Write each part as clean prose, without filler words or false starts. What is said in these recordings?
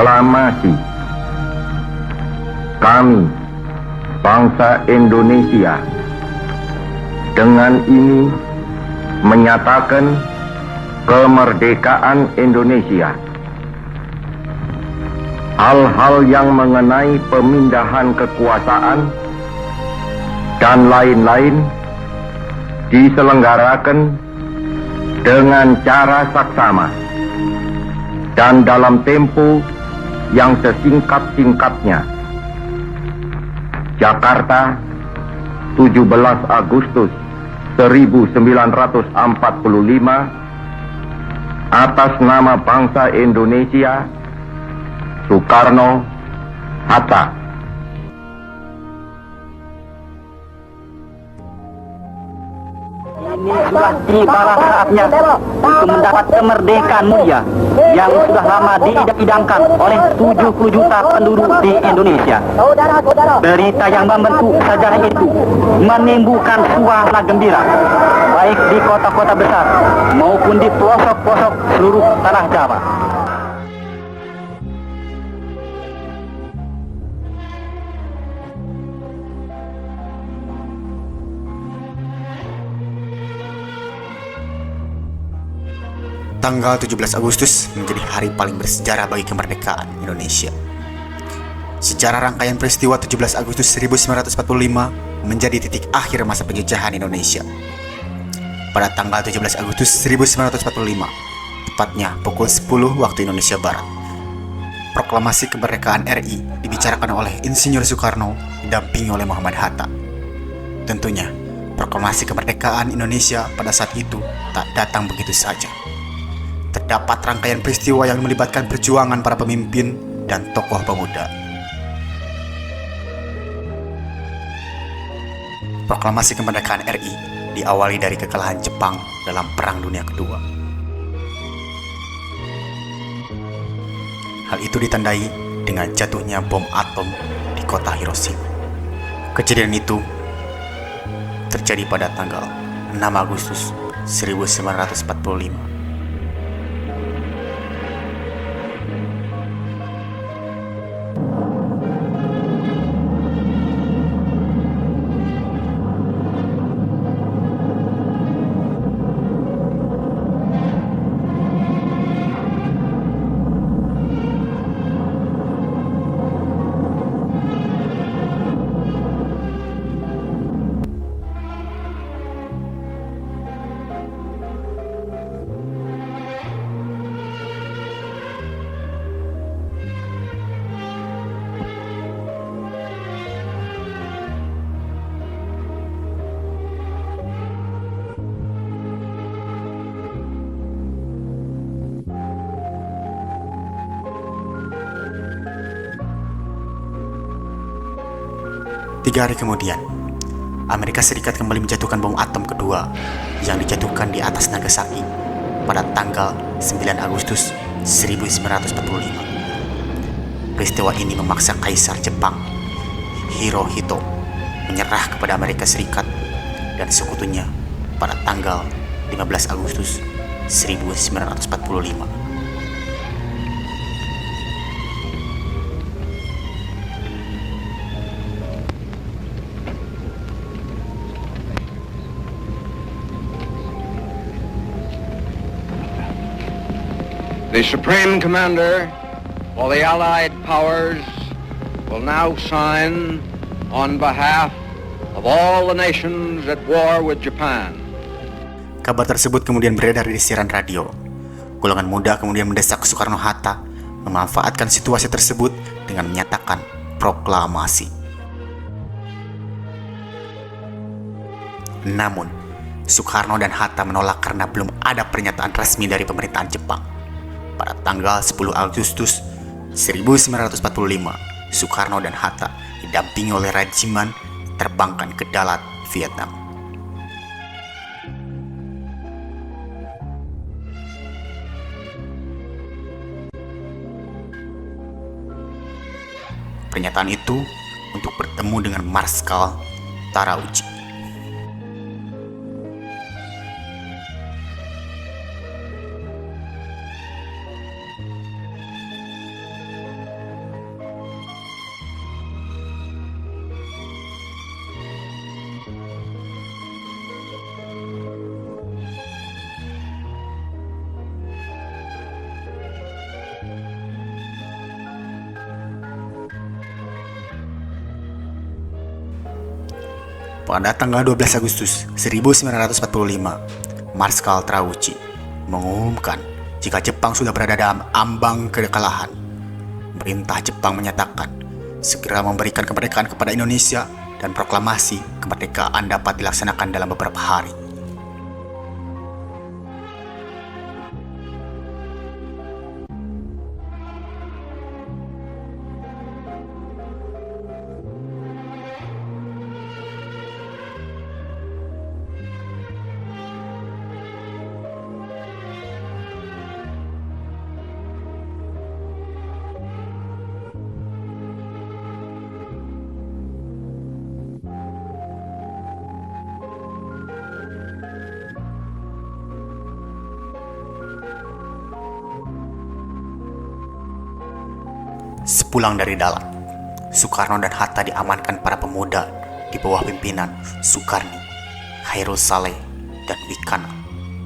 Proklamasi. Kami, bangsa Indonesia, dengan ini menyatakan kemerdekaan Indonesia. Hal-hal yang mengenai pemindahan kekuasaan dan lain-lain diselenggarakan dengan cara saksama dan dalam tempo yang sesingkat-singkatnya. Jakarta, 17 Agustus 1945, atas nama bangsa Indonesia, Soekarno, Hatta. Ini sudah tiba saatnya untuk mendapat kemerdekaan mulia yang sudah lama diidam-idamkan oleh 70 juta penduduk di Indonesia. Berita yang membentuk sejarah itu menimbulkan suara gembira, baik di kota-kota besar maupun di pelosok-pelosok seluruh tanah Jawa. Tanggal 17 Agustus menjadi hari paling bersejarah bagi kemerdekaan Indonesia. Sejarah rangkaian peristiwa 17 Agustus 1945 menjadi titik akhir masa penjajahan Indonesia. Pada tanggal 17 Agustus 1945, tepatnya pukul 10 waktu Indonesia Barat, proklamasi kemerdekaan RI dibicarakan oleh Insinyur Soekarno didampingi oleh Muhammad Hatta. Tentunya, proklamasi kemerdekaan Indonesia pada saat itu tak datang begitu saja. Terdapat rangkaian peristiwa yang melibatkan perjuangan para pemimpin dan tokoh pemuda. Proklamasi kemerdekaan RI diawali dari kekalahan Jepang dalam Perang Dunia Kedua. Hal itu ditandai dengan jatuhnya bom atom di kota Hiroshima. Kejadian itu terjadi pada tanggal 6 Agustus 1945. Tiga hari kemudian, Amerika Serikat kembali menjatuhkan bom atom kedua yang dijatuhkan di atas Nagasaki pada tanggal 9 Agustus 1945. Peristiwa ini memaksa Kaisar Jepang, Hirohito, menyerah kepada Amerika Serikat dan sekutunya pada tanggal 15 Agustus 1945. The Supreme Commander for the Allied Powers will now sign on behalf of all the nations at war with Japan. Kabar tersebut kemudian beredar di siaran radio. Golongan muda kemudian mendesak Soekarno-Hatta memanfaatkan situasi tersebut dengan menyatakan proklamasi. Namun, Soekarno dan Hatta menolak karena belum ada pernyataan resmi dari pemerintahan Jepang. Pada tanggal 10 Agustus 1945, Soekarno dan Hatta didampingi oleh regimen terbangkan ke Dalat, Vietnam. Pernyataan itu untuk bertemu dengan Marskal Tarauji. Pada tanggal 12 Agustus 1945, Marskal Trauci mengumumkan jika Jepang sudah berada dalam ambang kekalahan. Pemerintah Jepang menyatakan segera memberikan kemerdekaan kepada Indonesia dan proklamasi kemerdekaan dapat dilaksanakan dalam beberapa hari. Sepulang dari dalam, Soekarno dan Hatta diamankan para pemuda di bawah pimpinan Sukarni, Khairul Saleh, dan Wikana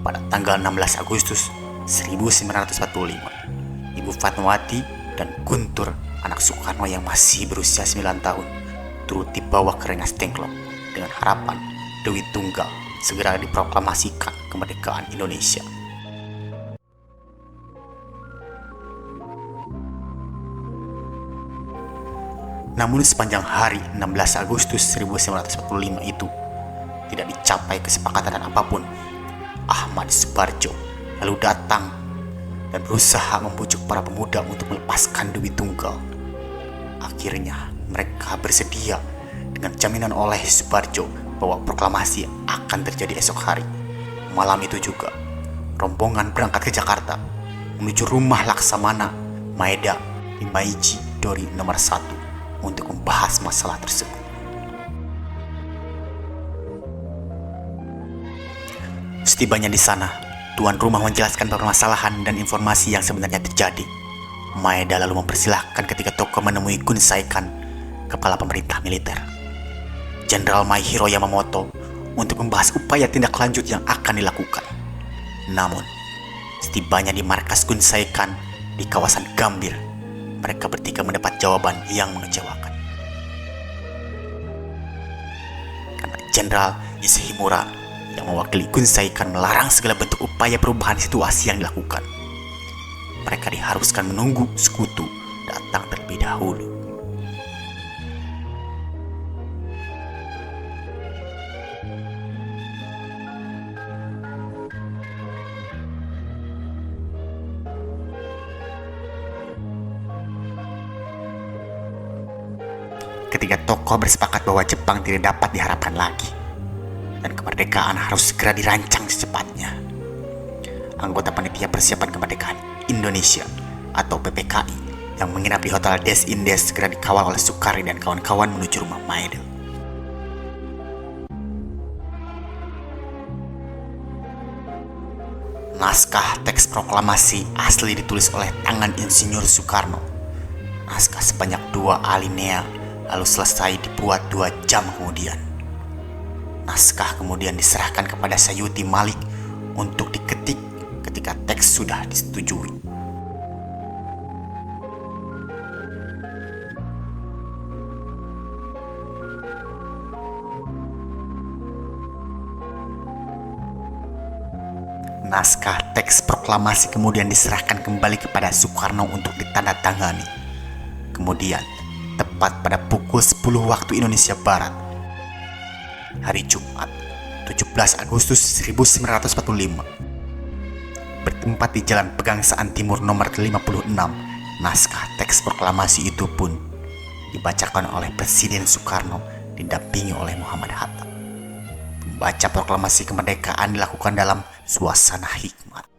pada tanggal 16 Agustus 1945. Ibu Fatmawati dan Guntur, anak Soekarno yang masih berusia 9 tahun, turut dibawa ke Rengas Dengklok dengan harapan Dewi Tunggal segera diproklamasikan kemerdekaan Indonesia. Namun sepanjang hari 16 Agustus 1945 itu tidak dicapai kesepakatan apapun. Ahmad Subarjo lalu datang dan berusaha membujuk para pemuda untuk melepaskan Dewi Tunggal. Akhirnya mereka bersedia dengan jaminan oleh Subarjo bahwa proklamasi akan terjadi esok hari. Malam itu juga rombongan berangkat ke Jakarta menuju rumah Laksamana Maeda di Meiji Dori nomor 1 untuk membahas masalah tersebut. Setibanya di sana, tuan rumah menjelaskan permasalahan dan informasi yang sebenarnya terjadi. Maeda lalu mempersilahkan ketiga tokoh menemui Gun Saikan, kepala pemerintah militer, Jenderal Maihiro Yamamoto, untuk membahas upaya tindak lanjut yang akan dilakukan. Namun, setibanya di markas Gun Saikan di kawasan Gambir, mereka bertiga mendapat jawaban yang mengecewakan. Karena Jenderal Nishimura yang mewakili Gun Saikan melarang segala bentuk upaya perubahan situasi yang dilakukan. Mereka diharuskan menunggu sekutu datang terlebih dahulu. Ketiga tokoh bersepakat bahwa Jepang tidak dapat diharapkan lagi dan kemerdekaan harus segera dirancang secepatnya. Anggota Panitia Persiapan Kemerdekaan Indonesia atau PPKI yang menginap di Hotel Des Indes segera dikawal oleh Sukarni dan kawan-kawan menuju rumah Maeda. Naskah teks proklamasi asli ditulis oleh tangan Insinyur Soekarno. Naskah sebanyak 2 alinea lalu selesai dibuat 2 jam kemudian. Naskah kemudian diserahkan kepada Sayuti Malik untuk diketik ketika teks sudah disetujui. Naskah teks proklamasi kemudian diserahkan kembali kepada Soekarno untuk ditandatangani. Kemudian, tepat pada pukul 10 waktu Indonesia Barat, hari Jumat, 17 Agustus 1945, bertempat di Jalan Pegangsaan Timur nomor 56, naskah teks proklamasi itu pun dibacakan oleh Presiden Soekarno didampingi oleh Muhammad Hatta. Membaca proklamasi kemerdekaan dilakukan dalam suasana hikmat.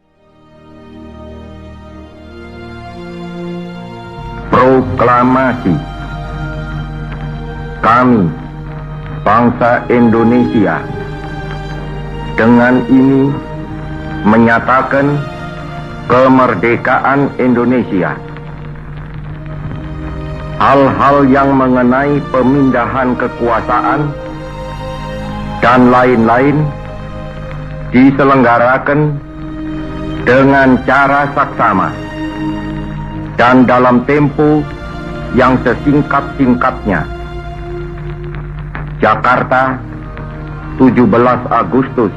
Proklamasi. Kami, bangsa Indonesia, dengan ini menyatakan kemerdekaan Indonesia. Hal-hal yang mengenai pemindahan kekuasaan dan lain-lain diselenggarakan dengan cara saksama dan dalam tempo yang sesingkat-singkatnya. Jakarta, 17 Agustus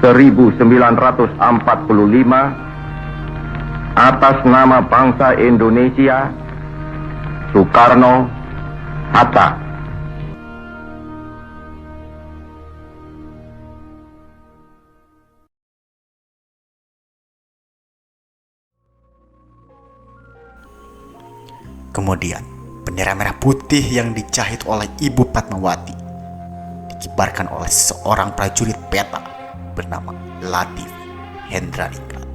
1945 atas nama bangsa Indonesia, Soekarno-Hatta. Kemudian, bendera merah putih yang dijahit oleh Ibu Fatmawati dikibarkan oleh seorang prajurit peta bernama Latif Hendraningrat,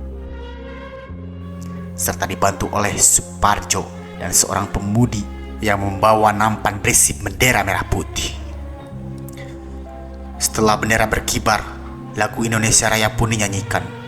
serta dibantu oleh Suparjo dan seorang pemudi yang membawa nampan berisi bendera merah putih. Setelah bendera berkibar, lagu Indonesia Raya pun dinyanyikan.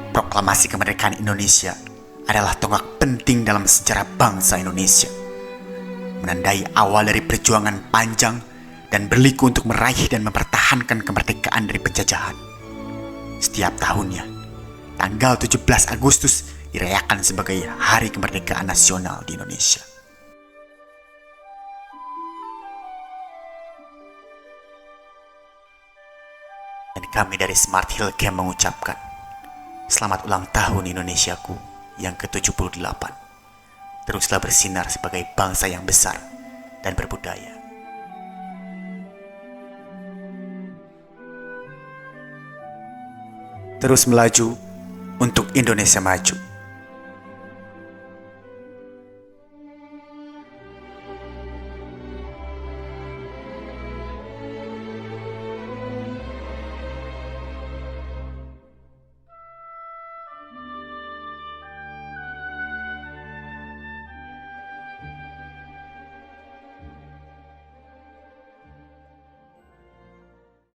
Proklamasi kemerdekaan Indonesia adalah tonggak penting dalam sejarah bangsa Indonesia, menandai awal dari perjuangan panjang dan berliku untuk meraih dan mempertahankan kemerdekaan dari penjajahan. Setiap tahunnya, tanggal 17 Agustus dirayakan sebagai Hari Kemerdekaan Nasional di Indonesia. Dan kami dari Smart Hill Camp mengucapkan, selamat ulang tahun Indonesiaku yang ke-78. Teruslah bersinar sebagai bangsa yang besar dan berbudaya. Terus melaju untuk Indonesia maju.